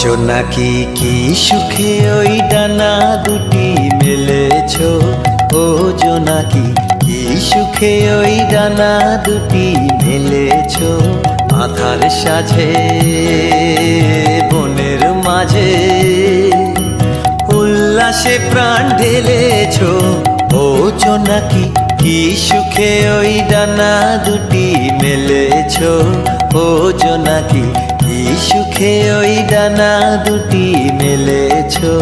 জোনাকি কি সুখে ওই ডানা দুটি মেলেছো, ও জোনাকি কি সুখে ওই ডানা দুটি মেলেছো। আধার সাজে বনের মাঝে উল্লাসে প্রাণ ঢেলেছো, ও জোনাকি কি সুখে ওই ডানা দুটি মেলেছো। ও জোনাকি কি সুখে ওই ডানা দুটি মেলেছো।